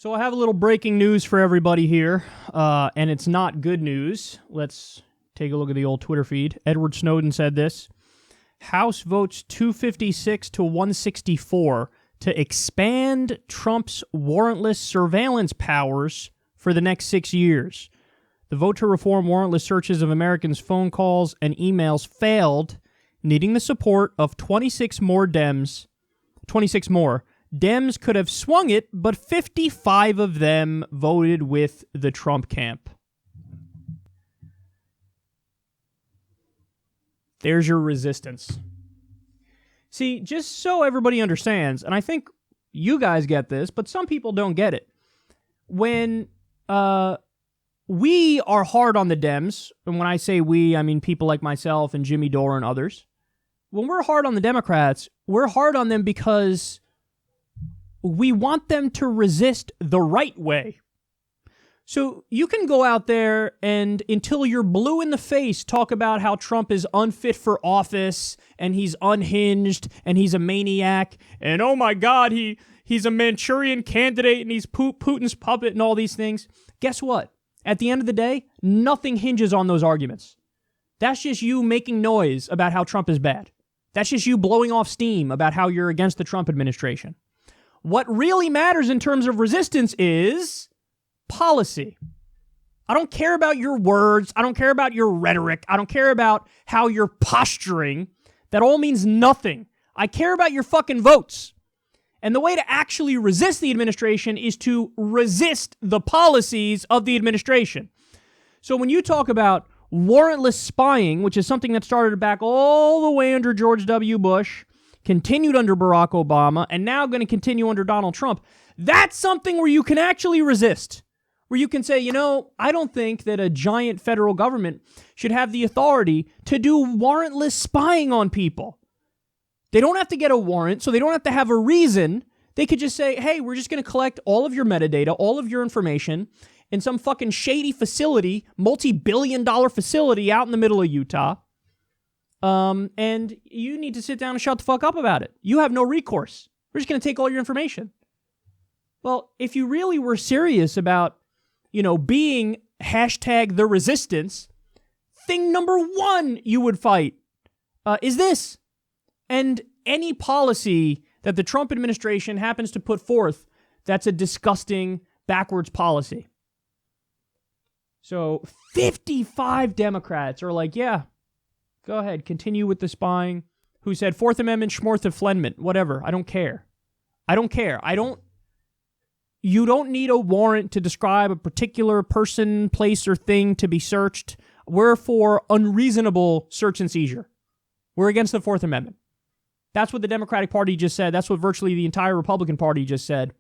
So I have a little breaking news for everybody here, and it's not good news. Let's take a look at the old Twitter feed. Edward Snowden said this. House votes 256 to 164 to expand Trump's warrantless surveillance powers for the next 6 years. The vote to reform warrantless searches of Americans' phone calls and emails failed, needing the support of 26 more. Dems could have swung it, but 55 of them voted with the Trump camp. There's your resistance. See, just so everybody understands, and I think you guys get this, but some people don't get it. When we are hard on the Dems, and when I say we, I mean people like myself and Jimmy Dore and others. When we're hard on the Democrats, we're hard on them because we want them to resist the right way. So you can go out there and until you're blue in the face talk about how Trump is unfit for office and he's unhinged and he's a maniac and oh my God, he's a Manchurian candidate and he's Putin's puppet and all these things. Guess what? At the end of the day, nothing hinges on those arguments. That's just you making noise about how Trump is bad. That's just you blowing off steam about how you're against the Trump administration. What really matters in terms of resistance is policy. I don't care about your words. I don't care about your rhetoric. I don't care about how you're posturing. That all means nothing. I care about your fucking votes. And the way to actually resist the administration is to resist the policies of the administration. So when you talk about warrantless spying, which is something that started back all the way under George W. Bush, continued under Barack Obama, and now going to continue under Donald Trump, that's something where you can actually resist. Where you can say, you know, I don't think that a giant federal government should have the authority to do warrantless spying on people. They don't have to get a warrant, so they don't have to have a reason. They could just say, hey, we're just going to collect all of your metadata, all of your information in some fucking shady facility, multi-billion-dollar facility out in the middle of Utah. And you need to sit down and shut the fuck up about it. You have no recourse. We're just going to take all your information. Well, if you really were serious about, you know, being hashtag the resistance, thing number one you would fight is this. And any policy that the Trump administration happens to put forth, that's a disgusting, backwards policy. So 55 Democrats are like, yeah, go ahead, continue with the spying. Who said Fourth Amendment, Schmorth-Flenment, whatever. I don't care. You don't need a warrant to describe a particular person, place, or thing to be searched. We're for unreasonable search and seizure. We're against the Fourth Amendment. That's what the Democratic Party just said. That's what virtually the entire Republican Party just said.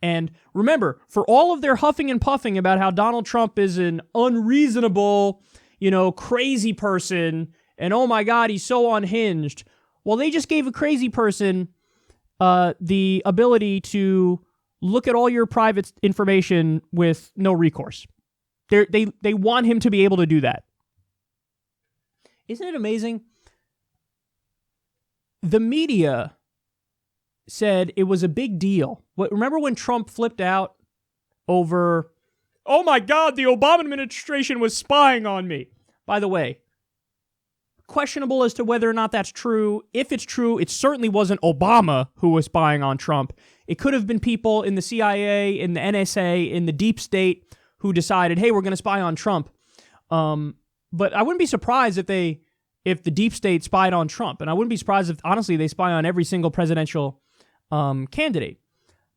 And remember, for all of their huffing and puffing about how Donald Trump is an unreasonable, crazy person, and oh my God, he's so unhinged. Well, they just gave a crazy person the ability to look at all your private information with no recourse. They want him to be able to do that. Isn't it amazing? The media said it was a big deal. Remember when Trump flipped out over, oh my God, the Obama administration was spying on me. By the way, questionable as to whether or not that's true. If it's true, it certainly wasn't Obama who was spying on Trump. It could have been people in the CIA, in the NSA, in the deep state who decided, hey, we're going to spy on Trump. But I wouldn't be surprised if the deep state spied on Trump. And I wouldn't be surprised if, honestly, they spy on every single presidential candidate.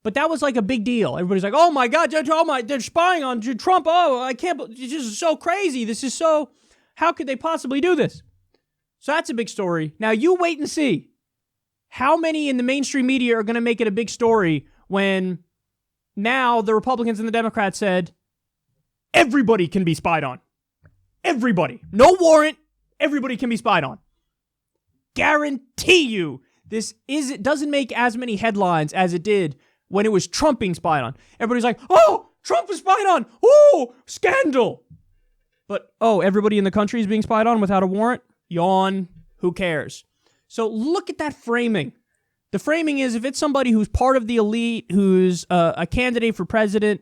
But that was like a big deal. Everybody's like, oh my God, they're spying on Trump. Oh, I can't believe, this is so crazy. How could they possibly do this? So that's a big story. Now you wait and see how many in the mainstream media are going to make it a big story when now the Republicans and the Democrats said everybody can be spied on. Everybody. No warrant. Everybody can be spied on. Guarantee you it doesn't make as many headlines as it did when it was Trump being spied on. Everybody's like, oh, Trump was spied on. Oh, scandal. But, everybody in the country is being spied on without a warrant? Yawn. Who cares? So look at that framing. The framing is if it's somebody who's part of the elite, who's a candidate for president,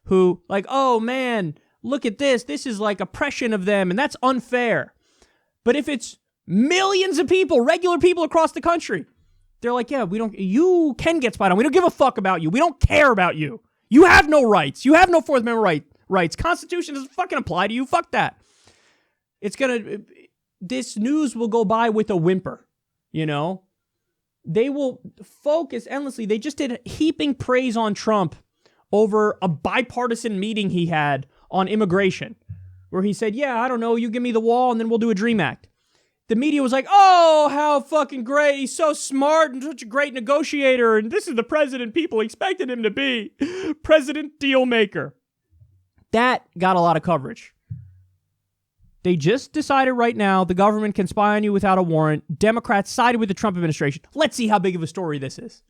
who like, oh man, look at this. This is like oppression of them, and that's unfair. But if it's millions of people, regular people across the country, they're like, yeah, you can get spied on. We don't give a fuck about you. We don't care about you. You have no rights. You have no Fourth Amendment rights. Constitution doesn't fucking apply to you. Fuck that. This news will go by with a whimper, you know? They will focus endlessly. They just did heaping praise on Trump over a bipartisan meeting he had on immigration, where he said, yeah, I don't know, you give me the wall and then we'll do a DREAM Act. The media was like, oh, how fucking great. He's so smart and such a great negotiator. And this is the president people expected him to be. President deal maker. That got a lot of coverage. They just decided right now the government can spy on you without a warrant. Democrats sided with the Trump administration. Let's see how big of a story this is.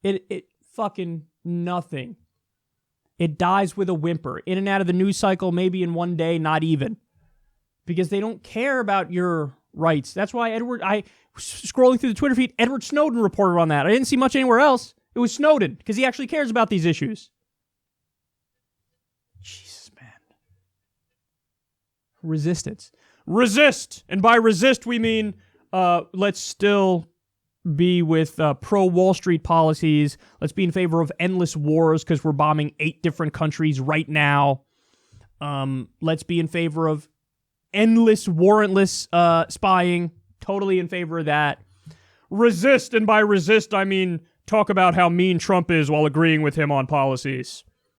It fucking nothing. It dies with a whimper. In and out of the news cycle, maybe in one day, not even. Because they don't care about your rights. That's why scrolling through the Twitter feed, Edward Snowden reported on that. I didn't see much anywhere else. It was Snowden, because he actually cares about these issues. Jesus, man. Resistance. Resist! And by resist, we mean let's still be with pro-Wall Street policies. Let's be in favor of endless wars because we're bombing 8 different countries right now. Let's be in favor of endless, warrantless spying. Totally in favor of that. Resist, and by resist, I mean talk about how mean Trump is while agreeing with him on policies.